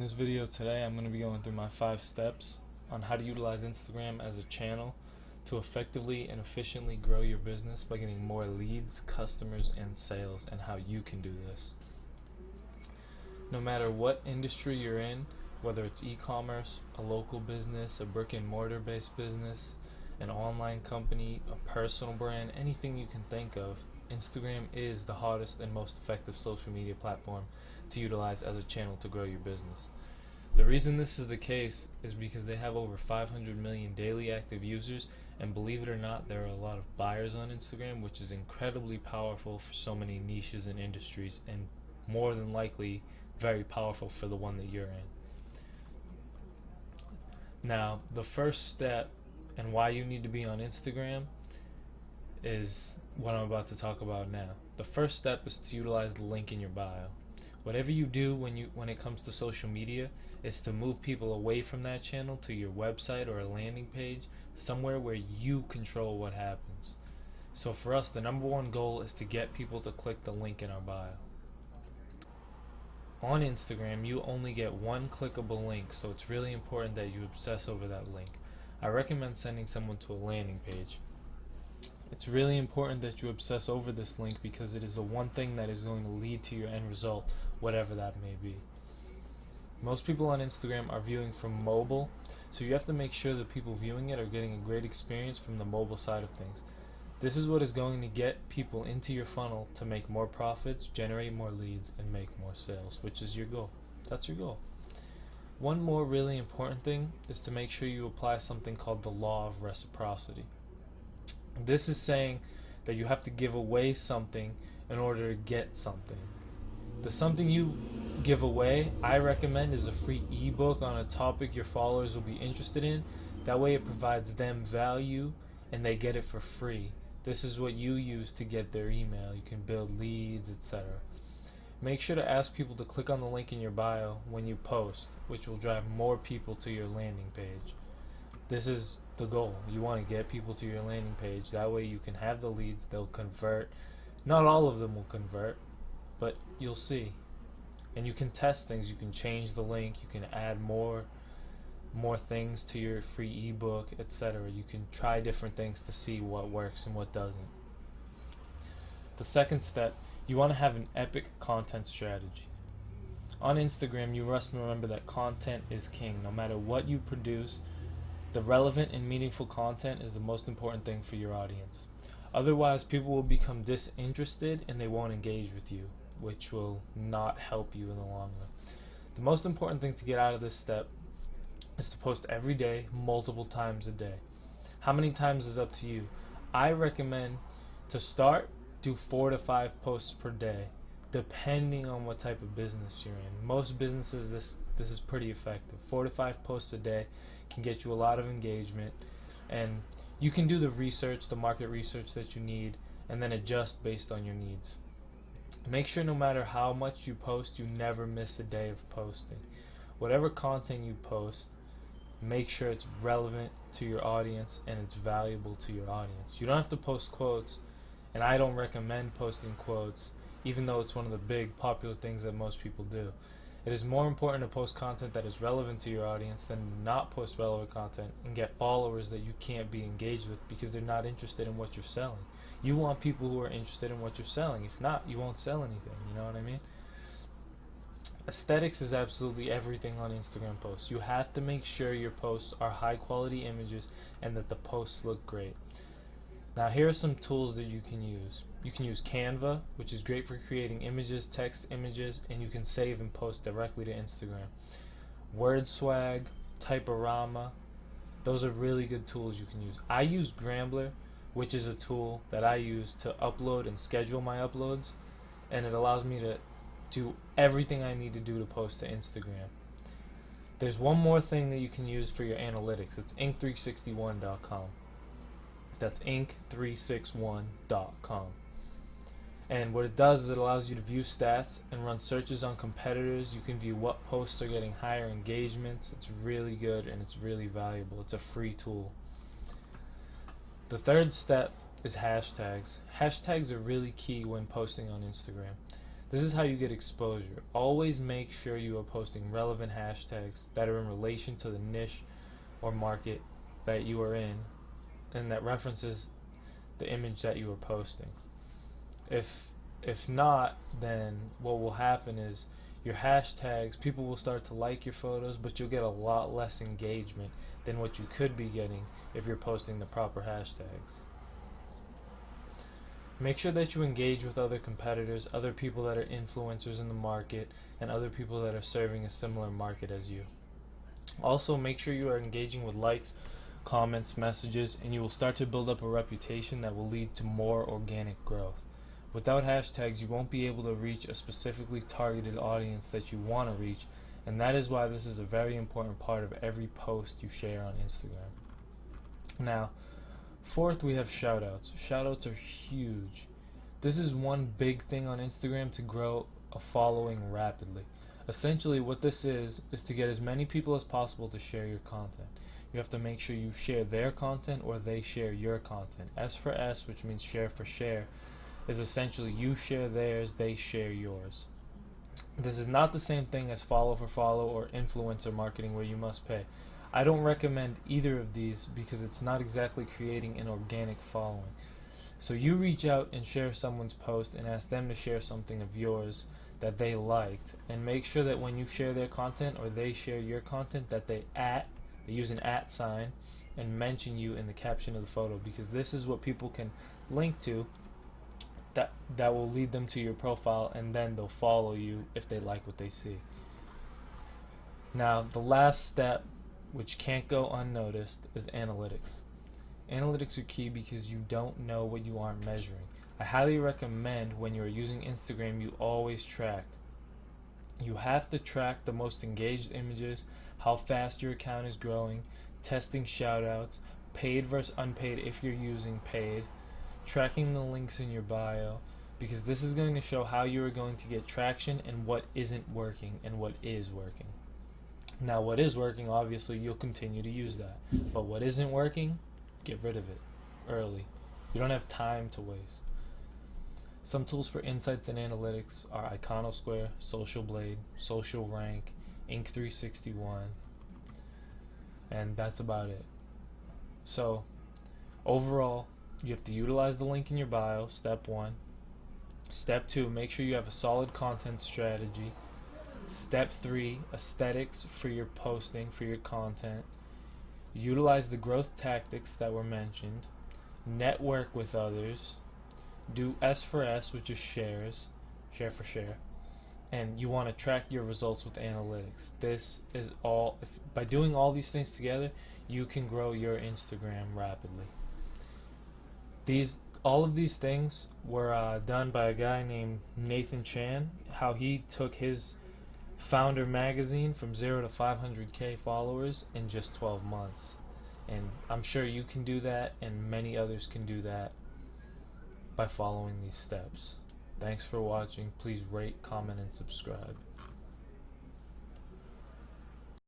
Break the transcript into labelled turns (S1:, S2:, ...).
S1: this video today, I'm going to be going through my 5 steps on how to utilize Instagram as a channel to effectively and efficiently grow your business by getting more leads, customers, and sales, and how you can do this. No matter what industry you're in, whether it's e-commerce, a local business, a brick and mortar based business, an online company, a personal brand, anything you can think of, Instagram is the hottest and most effective social media platform to utilize as a channel to grow your business. The reason this is the case is because they have over 500 million daily active users, and believe it or not, there are a lot of buyers on Instagram, which is incredibly powerful for so many niches and industries, and more than likely very powerful for the one that you're in. Now, the first step and why you need to be on Instagram is what I'm about to talk about now. The first step is to utilize the link in your bio. Whatever you do when it comes to social media is to move people away from that channel to your website or a landing page, somewhere where you control what happens. So for us, the number one goal is to get people to click the link in our bio. On Instagram, you only get one clickable link, so it's really important that you obsess over that link. I recommend sending someone to a landing page. It's really important that you obsess over this link because it is the one thing that is going to lead to your end result, whatever that may be. Most people on Instagram are viewing from mobile, so you have to make sure that people viewing it are getting a great experience from the mobile side of things. This is what is going to get people into your funnel to make more profits, generate more leads, and make more sales, which is your goal. That's your goal. One more really important thing is to make sure you apply something called the law of reciprocity. This is saying that you have to give away something in order to get something. The something you give away, I recommend, is a free ebook on a topic your followers will be interested in. That way it provides them value and they get it for free. This is what you use to get their email. You can build leads, etc. Make sure to ask people to click on the link in your bio when you post, which will drive more people to your landing page. This is the goal. You want to get people to your landing page. That way you can have the leads, they'll convert. Not all of them will convert, but you'll see. And you can test things. You can change the link. You can add more things to your free ebook, etc. You can try different things to see what works and what doesn't. The second step, you want to have an epic content strategy. On Instagram, you must remember that content is king. No matter what you produce, the relevant and meaningful content is the most important thing for your audience. Otherwise, people will become disinterested and they won't engage with you, which will not help you in the long run. The most important thing to get out of this step is to post every day, multiple times a day. How many times is up to you? I recommend to start, do 4 to 5 posts per day, depending on what type of business you're in. Most businesses, this is pretty effective. 4 to 5 posts a day can get you a lot of engagement, and you can do the research, the market research that you need, and then adjust based on your needs. Make sure no matter how much you post, you never miss a day of posting. Whatever content you post, make sure it's relevant to your audience and it's valuable to your audience. You don't have to post quotes, and I don't recommend posting quotes, even though it's one of the big popular things that most people do. It is more important to post content that is relevant to your audience than not post relevant content and get followers that you can't be engaged with because they're not interested in what you're selling. You want people who are interested in what you're selling. If not, you won't sell anything. You know what I mean? Aesthetics is absolutely everything on Instagram posts. You have to make sure your posts are high quality images and that the posts look great. Now here are some tools that you can use. You can use Canva, which is great for creating images, text images, and you can save and post directly to Instagram. WordSwag, Typorama, those are really good tools you can use. I use Grambler, which is a tool that I use to upload and schedule my uploads, and it allows me to do everything I need to do to post to Instagram. There's one more thing that you can use for your analytics. It's Inc361.com. That's Inc361.com. And what it does is it allows you to view stats and run searches on competitors. You can view what posts are getting higher engagements. It's really good and it's really valuable. It's a free tool. The third step is hashtags. Hashtags are really key when posting on Instagram. This is how you get exposure. Always make sure you are posting relevant hashtags that are in relation to the niche or market that you are in and that references the image that you are posting. If not, then what will happen is your hashtags, people will start to like your photos, but you'll get a lot less engagement than what you could be getting if you're posting the proper hashtags. Make sure that you engage with other competitors, other people that are influencers in the market, and other people that are serving a similar market as you. Also, make sure you are engaging with likes, comments, messages, and you will start to build up a reputation that will lead to more organic growth. Without hashtags, you won't be able to reach a specifically targeted audience that you want to reach, and that is why this is a very important part of every post you share on Instagram. Now, fourth, we have shoutouts. Shoutouts are huge. This is one big thing on Instagram to grow a following rapidly. Essentially, what this is to get as many people as possible to share your content. You have to make sure you share their content or they share your content. S for S, which means share for share, is essentially you share theirs, they share yours. This is not the same thing as follow for follow or influencer marketing where you must pay. I don't recommend either of these because it's not exactly creating an organic following. So you reach out and share someone's post and ask them to share something of yours that they liked, and make sure that when you share their content or they share your content that they use an @ sign and mention you in the caption of the photo, because this is what people can link to that will lead them to your profile, and then they'll follow you if they like what they see. Now, the last step, which can't go unnoticed, is analytics. Analytics are key because you don't know what you aren't measuring. I highly recommend when you're using Instagram, you always track. You have to track the most engaged images, how fast your account is growing, testing shoutouts, paid versus unpaid if you're using paid, tracking the links in your bio, because this is going to show how you are going to get traction and what isn't working and what is working. Now, what is working, obviously, you'll continue to use that. But what isn't working, get rid of it early. You don't have time to waste. Some tools for insights and analytics are Iconosquare, Social Blade, Social Rank, Inc361, and that's about it. So, overall, you have to utilize the link in your bio, step 1. Step 2, make sure you have a solid content strategy. Step 3, aesthetics for your posting, for your content. Utilize the growth tactics that were mentioned. Network with others. Do S for S, which is shares, share for share. And you want to track your results with analytics. This is all, by doing all these things together, you can grow your Instagram rapidly. All of these things were done by a guy named Nathan Chan, how he took his Founder magazine from 0 to 500k followers in just 12 months. And I'm sure you can do that, and many others can do that by following these steps. Thanks for watching. Please rate, comment, and subscribe.